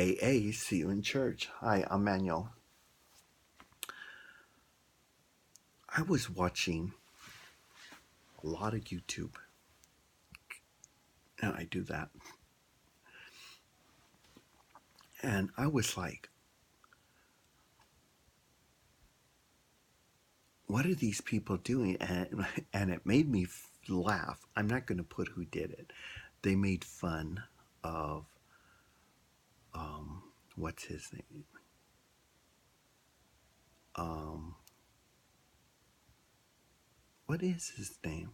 AA. See you in church. Hi, I'm Manuel. I was watching a lot of YouTube, and I do that. And I was like, what are these people doing? And it made me laugh. I'm not going to put who did it. They made fun of, what's his name? What is his name?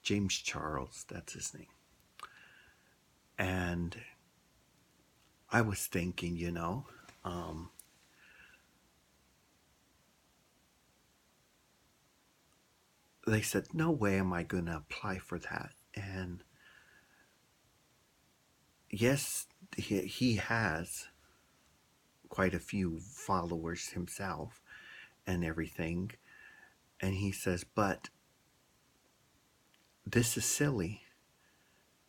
James Charles, that's his name. And I was thinking, they said, no way am I going to apply for that. And yes, he has quite a few followers himself and everything. And he says, but this is silly.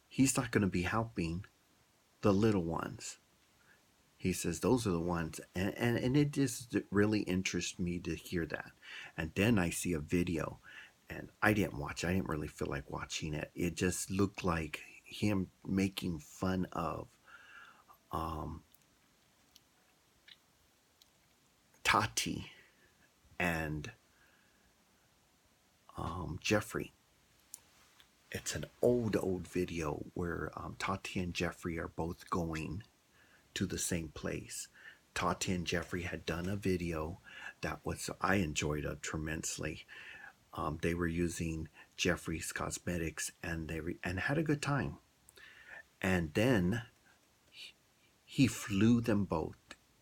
He's not going to be helping the little ones. He says, those are the ones. And it just really interests me to hear that. And then I see a video, and I didn't watch it. I didn't really feel like watching it. It just looked like him making fun of Tati and Jeffrey. It's an old video where Tati and Jeffrey are both going to the same place. Tati and Jeffrey had done a video that I enjoyed it tremendously. They were using Jeffrey's cosmetics, and and had a good time. And then he flew them both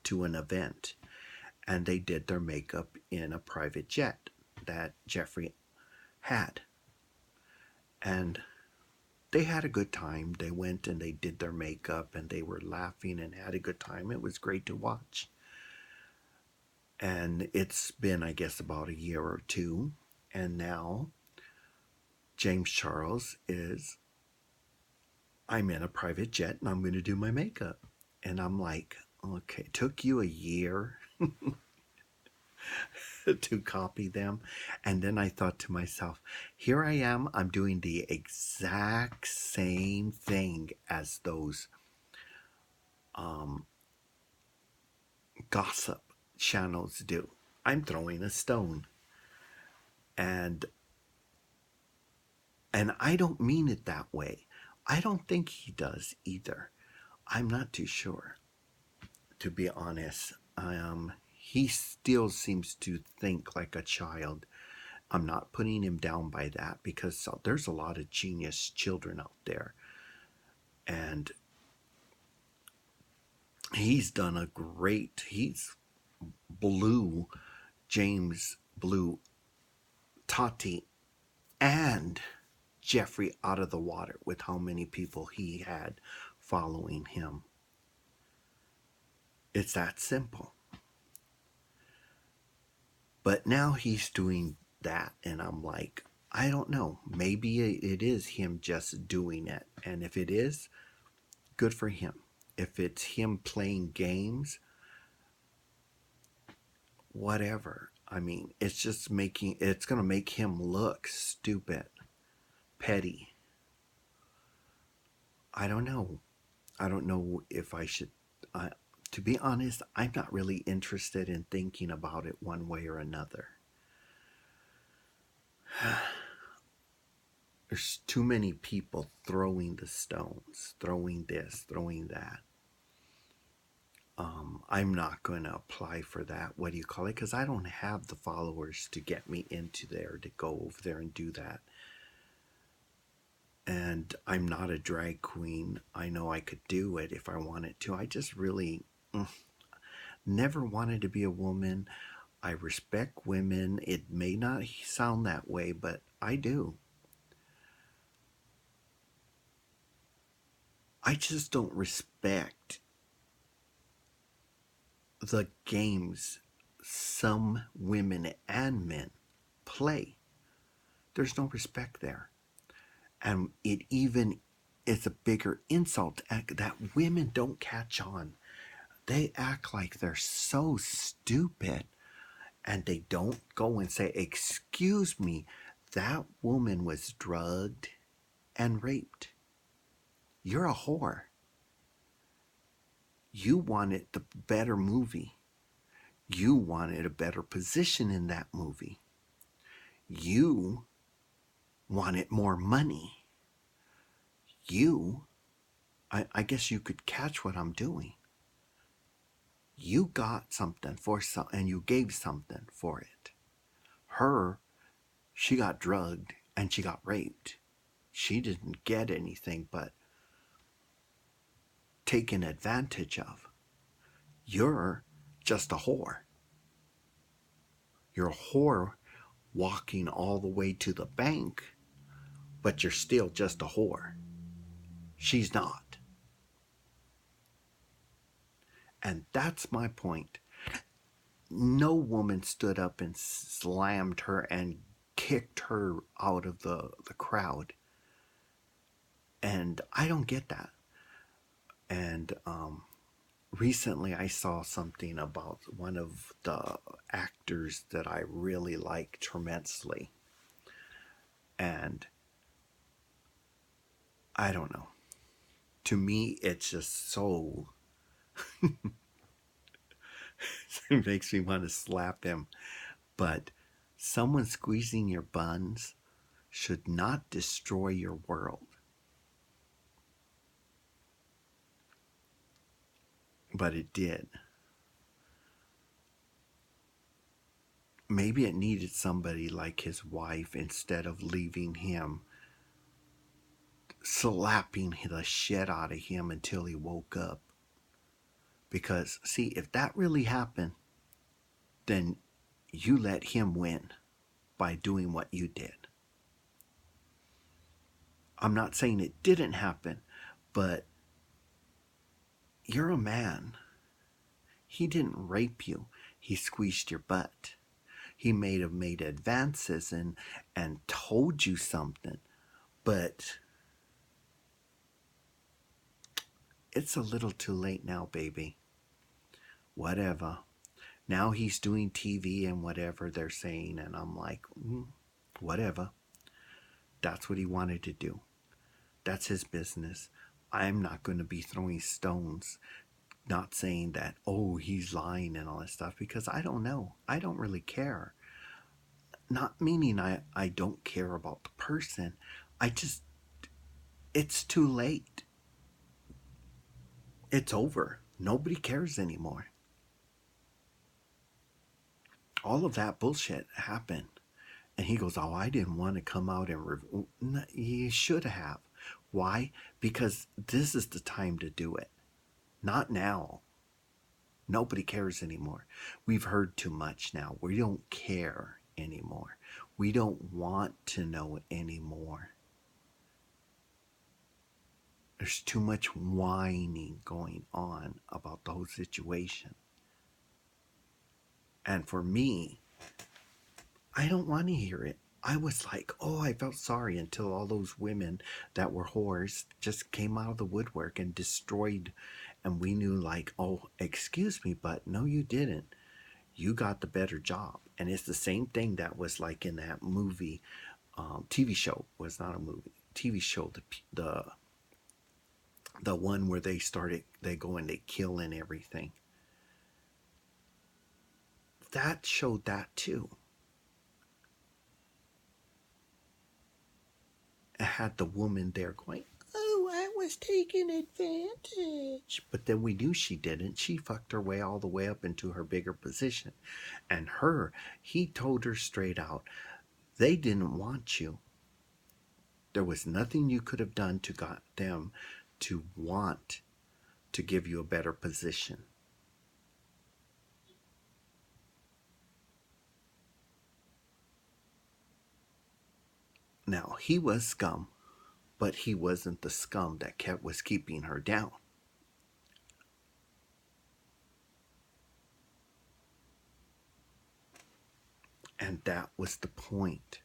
to an event, and they did their makeup in a private jet that Jeffrey had. And they had a good time. They went and they did their makeup, and they were laughing and had a good time. It was great to watch. And it's been, I guess, about a year or two. And now James Charles I'm in a private jet and I'm going to do my makeup. And I'm like, okay, it took you a year to copy them. And then I thought to myself, here I am, I'm doing the exact same thing as those gossip channels do. I'm throwing a stone. And I don't mean it that way. I don't think he does either. I'm not too sure, to be honest. He still seems to think like a child. I'm not putting him down by that, because there's a lot of genius children out there. And he's James blew Tati and Jeffrey out of the water with how many people he had following him. It's that simple. But now he's doing that, and I'm like, I don't know. Maybe it is him just doing it. And if it is, good for him. If it's him playing games, whatever. I mean, it's going to make him look stupid, petty. I don't know. I don't know if I should. To be honest, I'm not really interested in thinking about it one way or another. There's too many people throwing the stones, throwing this, throwing that. I'm not going to apply for that. What do you call it? Because I don't have the followers to get me into there, to go over there and do that. And I'm not a drag queen. I know I could do it if I wanted to. I just really never wanted to be a woman. I respect women. It may not sound that way, but I do. I just don't respect the games some women and men play. There's no respect there. And it even it's a bigger insult that women don't catch on. They act like they're so stupid, and they don't go and say, "Excuse me, that woman was drugged and raped. You're a whore. You wanted the better movie. You wanted a better position in that movie. You wanted more money. I guess you could catch what I'm doing. You got something for some, and you gave something for it. Her, she got drugged and she got raped. She didn't get anything but taken advantage of. You're just a whore. You're a whore walking all the way to the bank, but you're still just a whore. She's not. And that's my point. No woman stood up and slammed her and kicked her out of the crowd. And I don't get that. And recently I saw something about one of the actors that I really like tremendously. And I don't know. To me, it's just so. It makes me want to slap him. But someone squeezing your buns should not destroy your world. But it did. Maybe it needed somebody like his wife instead of leaving him, slapping the shit out of him until he woke up. Because, see, if that really happened, then you let him win by doing what you did. I'm not saying it didn't happen, but you're a man. He didn't rape you. He squeezed your butt. He may have made advances and told you something, but it's a little too late now, baby. Whatever. Now he's doing TV and whatever they're saying, and I'm like, whatever. That's what he wanted to do. That's his business. I'm not going to be throwing stones, not saying that, oh, he's lying and all that stuff, because I don't know. I don't really care. Not meaning I don't care about the person. It's too late. It's over. Nobody cares anymore. All of that bullshit happened. And he goes, oh, I didn't want to come out and... You should have. Why? Because this is the time to do it. Not now. Nobody cares anymore. We've heard too much now. We don't care anymore. We don't want to know anymore. There's too much whining going on about the whole situation. And for me, I don't want to hear it. I was like, oh, I felt sorry until all those women that were whores just came out of the woodwork and destroyed. And we knew like, oh, excuse me, but no, you didn't. You got the better job. And it's the same thing that was like in that movie, TV show. Was not a movie. TV show, the one where they go and they kill and everything. That showed that too. It had the woman there going, oh, I was taking advantage. But then we knew she didn't. She fucked her way all the way up into her bigger position. And he told her straight out, they didn't want you. There was nothing you could have done to got them to want to give you a better position. Now, he was scum, but he wasn't the scum that was keeping her down. And that was the point.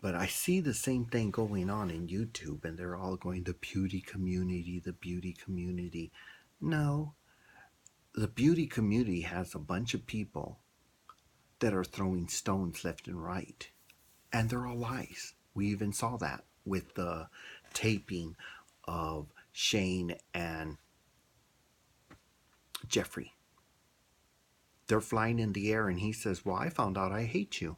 But I see the same thing going on in YouTube, and they're all going, the beauty community, the beauty community. No, the beauty community has a bunch of people that are throwing stones left and right, and they're all lies. We even saw that with the taping of Shane and Jeffrey. They're flying in the air, and he says, well, I found out I hate you.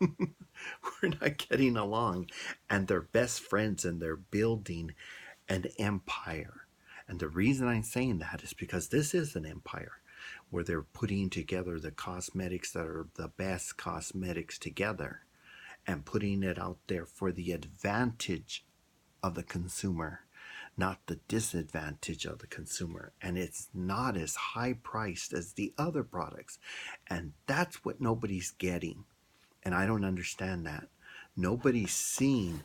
We're not getting along. And they're best friends, and they're building an empire. And the reason I'm saying that is because this is an empire where they're putting together the cosmetics that are the best cosmetics together and putting it out there for the advantage of the consumer, not the disadvantage of the consumer. And it's not as high priced as the other products. And that's what nobody's getting. And I don't understand that. Nobody's seen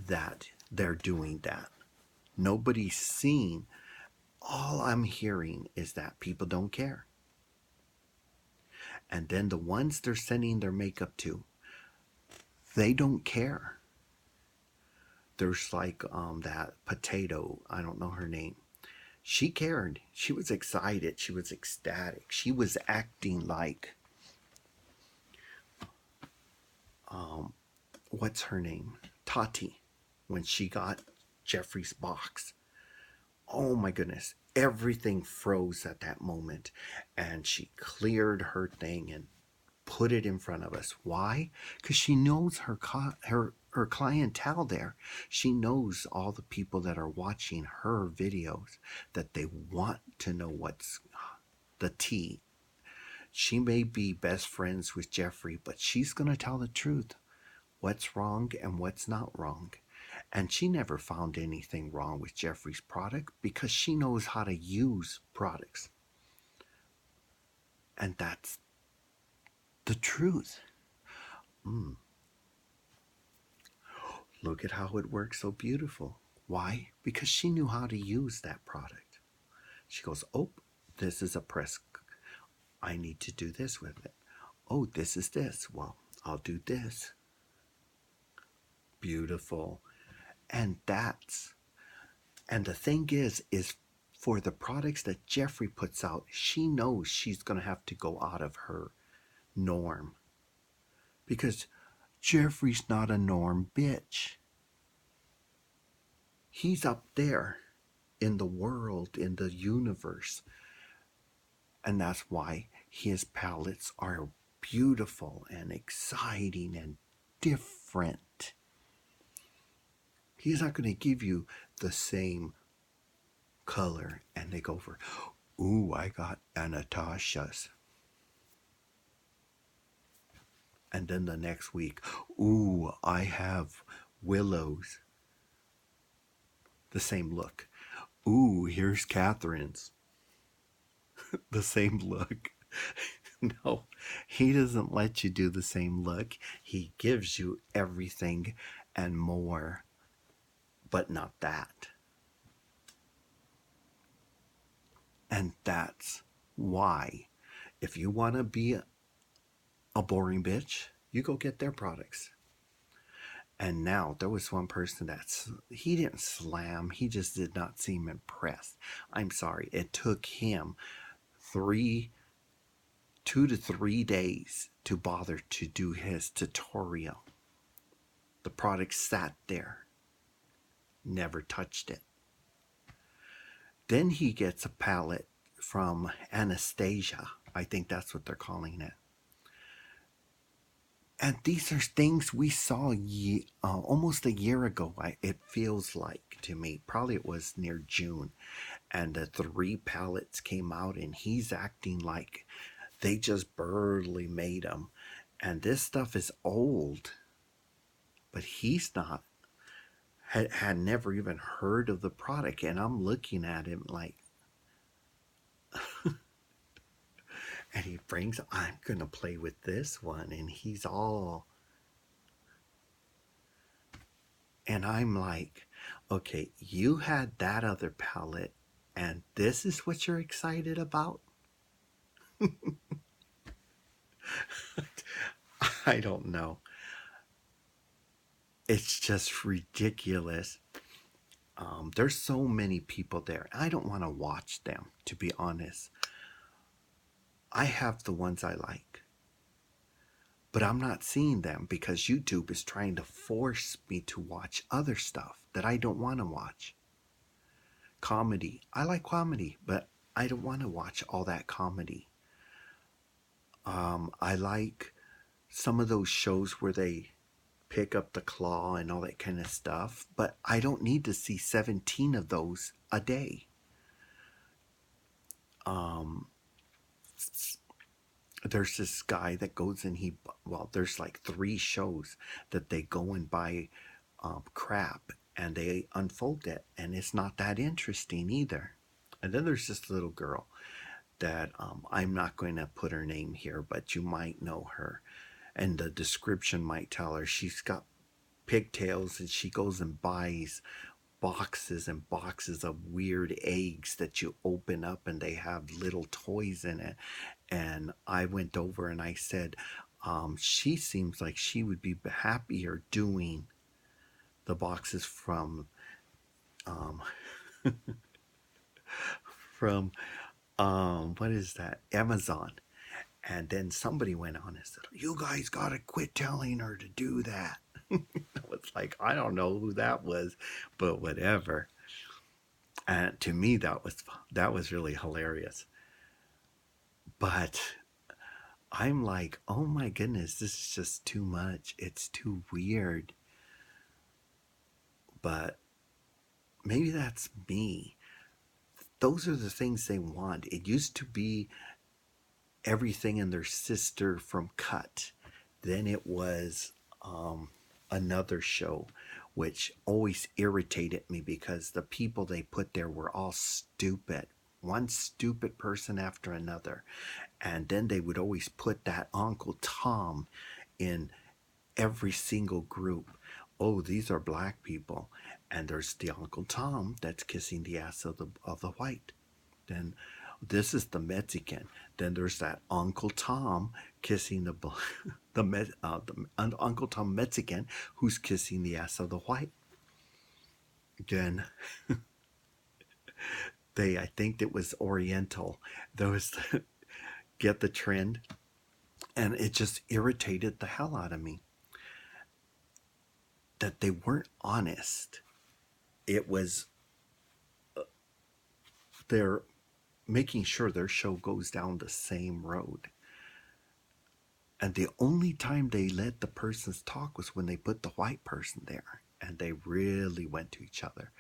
that they're doing that. Nobody's seen. All I'm hearing is that people don't care. And then the ones they're sending their makeup to, they don't care. There's like that potato, I don't know her name. She cared. She was excited. She was ecstatic. She was acting like, what's her name? Tati, when she got Jeffrey's box. Oh my goodness. Everything froze at that moment. And she cleared her thing and put it in front of us. Why? Because she knows her clientele there. She knows all the people that are watching her videos, that they want to know what's the tea. She may be best friends with Jeffrey, but she's going to tell the truth. What's wrong and what's not wrong. And she never found anything wrong with Jeffrey's product because she knows how to use products. And that's the truth. Look at how it works so beautiful. Why? Because she knew how to use that product. She goes, oh, this is a press. I need to do this with it. Oh, this is this. Well, I'll do this. Beautiful. And the thing is for the products that Jeffrey puts out, she knows she's going to have to go out of her norm. Because Jeffrey's not a norm bitch. He's up there in the world, in the universe. And that's why his palettes are beautiful and exciting and different. He's not going to give you the same color and they go for, ooh, I got Anastassia's. And then the next week, ooh, I have Willow's. The same look. Ooh, here's Catherine's. The same look. No, he doesn't let you do the same look. He gives you everything and more, but not that. And that's why, if you want to be a boring bitch, you go get their products. And now there was one person he didn't slam, he just did not seem impressed. I'm sorry, it took him 2 to 3 days to bother to do his tutorial. The product sat there, never touched it. Then he gets a palette from Anastasia. I think that's what they're calling it. And these are things we saw almost a year ago, it feels like to me. Probably it was near June. And the 3 palettes came out and he's acting like they just barely made them. And this stuff is old. But he's not, had never even heard of the product. And I'm looking at him like, and he brings, I'm going to play with this one. And he's all, and I'm like, okay, you had that other palette and this is what you're excited about? I don't know. It's just ridiculous. There's so many people there. I don't want to watch them, to be honest. I have the ones I like, but I'm not seeing them because YouTube is trying to force me to watch other stuff that I don't want to watch. Comedy. I like comedy, but I don't want to watch all that comedy. I like some of those shows where they pick up the claw and all that kind of stuff, but I don't need to see 17 of those a day. Um, there's this guy that goes and there's like 3 shows that they go and buy crap and they unfold it, and it's not that interesting either. And then there's this little girl that I'm not going to put her name here, but you might know her, and the description might tell her she's got pigtails and she goes and buys boxes and boxes of weird eggs that you open up and they have little toys in it. And I went over and I said, she seems like she would be happier doing the boxes um, from what is that, Amazon. And then somebody went on and said, you guys gotta quit telling her to do that. I was like, I don't know who that was, but whatever. And to me, that was really hilarious. But I'm like, oh my goodness, this is just too much. It's too weird. But maybe that's me. Those are the things they want. It used to be everything and their sister from Cut. Then it was another show, which always irritated me because the people they put there were all stupid. One stupid person after another. And then they would always put that Uncle Tom in every single group. Oh, these are black people. And there's the Uncle Tom that's kissing the ass of the white. Then this is the Mexican. Then there's that Uncle Tom kissing the Uncle Tom Mexican who's kissing the ass of the white. Then I think it was Oriental. Those get the trend, and it just irritated the hell out of me that they weren't honest. It was they're making sure their show goes down the same road. And the only time they let the persons talk was when they put the white person there and they really went to each other.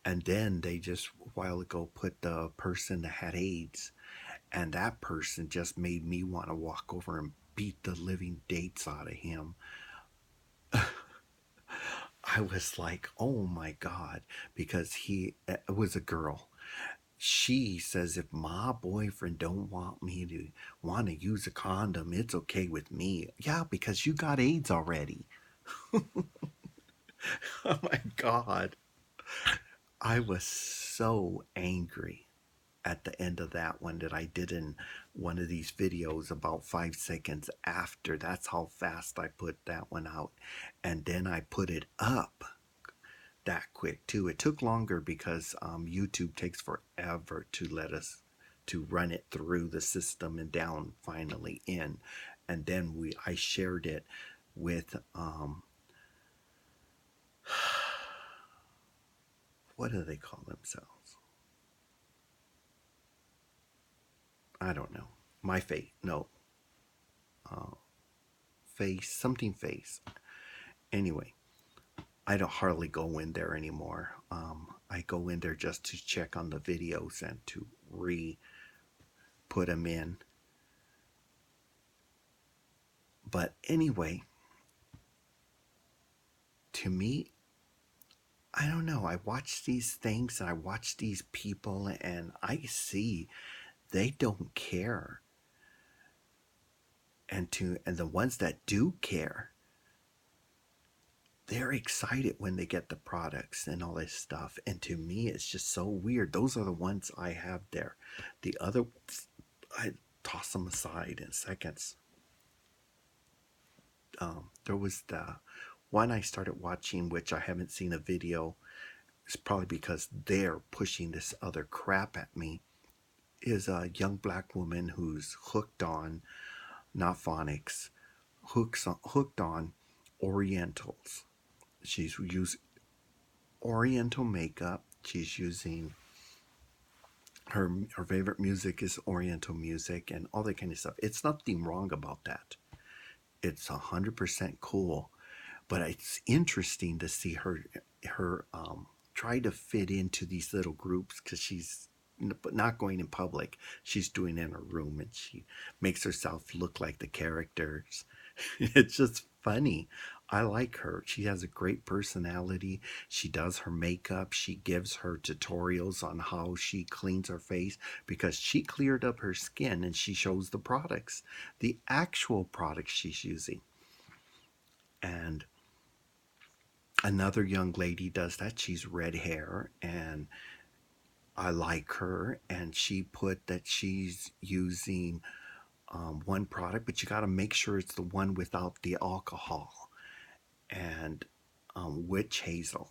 And then they just a while ago put the person that had AIDS, and that person just made me want to walk over and beat the living dates out of him. I was like, oh my God, because it was a girl. She says, if my boyfriend don't want to use a condom, it's okay with me. Yeah, because you got AIDS already. Oh my God. I was so angry at the end of that one that I did in one of these videos about 5 seconds after. That's how fast I put that one out. And then I put it up that quick too. It took longer because YouTube takes forever to let us to run it through the system and down finally in. And then I shared it with what do they call themselves? I don't know. My face, no, face, something face. Anyway, I don't hardly go in there anymore. I go in there just to check on the videos and to put them in. But anyway, to me, I don't know. I watch these things and I watch these people and I see they don't care. And the ones that do care, they're excited when they get the products and all this stuff. And to me, it's just so weird. Those are the ones I have there. The other ones, I toss them aside in seconds. There was one I started watching, which I haven't seen a video, it's probably because they're pushing this other crap at me, is a young black woman who's hooked on, not phonics, hooked on Orientals. She's used Oriental makeup. She's using her favorite music is Oriental music and all that kind of stuff. It's nothing wrong about that. It's 100% cool, but it's interesting to see her try to fit into these little groups because she's but not going in public. She's doing it in her room, and she makes herself look like the characters. It's just funny. I like her. She has a great personality. She does her makeup. She gives her tutorials on how she cleans her face because she cleared up her skin, and she shows the products, the actual products she's using. And another young lady does that. She's red hair, and I like her. And she put that she's using one product, but you got to make sure it's the one without the alcohol, and witch hazel.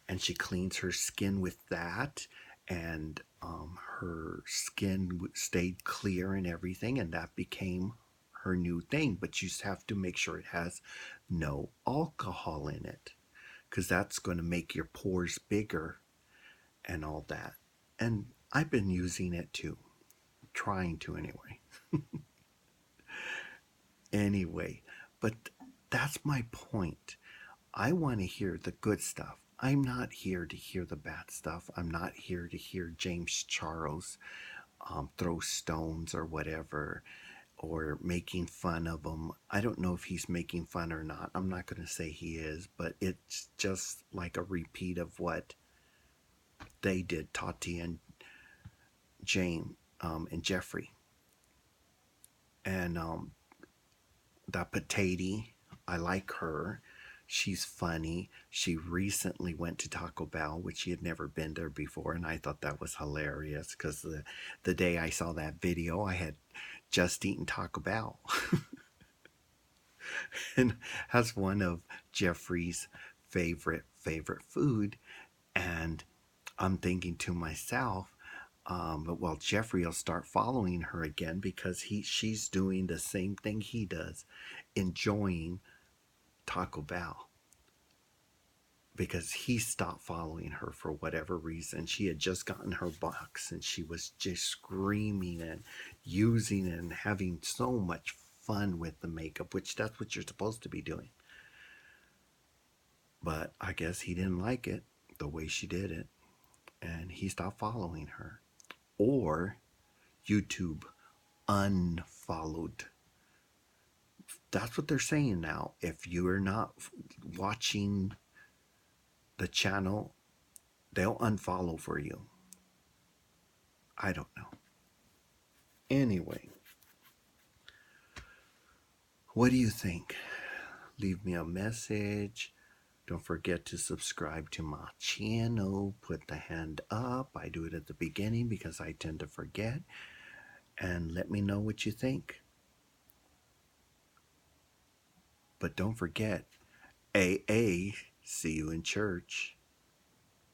And she cleans her skin with that, and her skin stayed clear and everything, and that became her new thing. But you just have to make sure it has no alcohol in it, because that's going to make your pores bigger and all that. And I've been using it too, trying to anyway. Anyway, but that's my point. I want to hear the good stuff. I'm not here to hear the bad stuff. I'm not here to hear James Charles throw stones or whatever, or making fun of him. I don't know if he's making fun or not. I'm not going to say he is, but it's just like a repeat of what they did, Tati and James and Jeffrey. And that potato, I like her. She's funny. She recently went to Taco Bell, which she had never been there before, and I thought that was hilarious because the day I saw that video, I had just eaten Taco Bell. And that's one of Jeffrey's favorite food. And I'm thinking to myself, well, Jeffrey will start following her again because she's doing the same thing he does, enjoying Taco Bell, because he stopped following her for whatever reason. She had just gotten her box and she was just screaming and using it and having so much fun with the makeup, which that's what you're supposed to be doing. But I guess he didn't like it the way she did it, and he stopped following her. Or YouTube unfollowed. That's what they're saying now. If you're not watching the channel, they'll unfollow for you. I don't know. Anyway, what do you think? Leave me a message. Don't forget to subscribe to my channel. Put the hand up. I do it at the beginning because I tend to forget. And let me know what you think. But don't forget, AA, see you in church.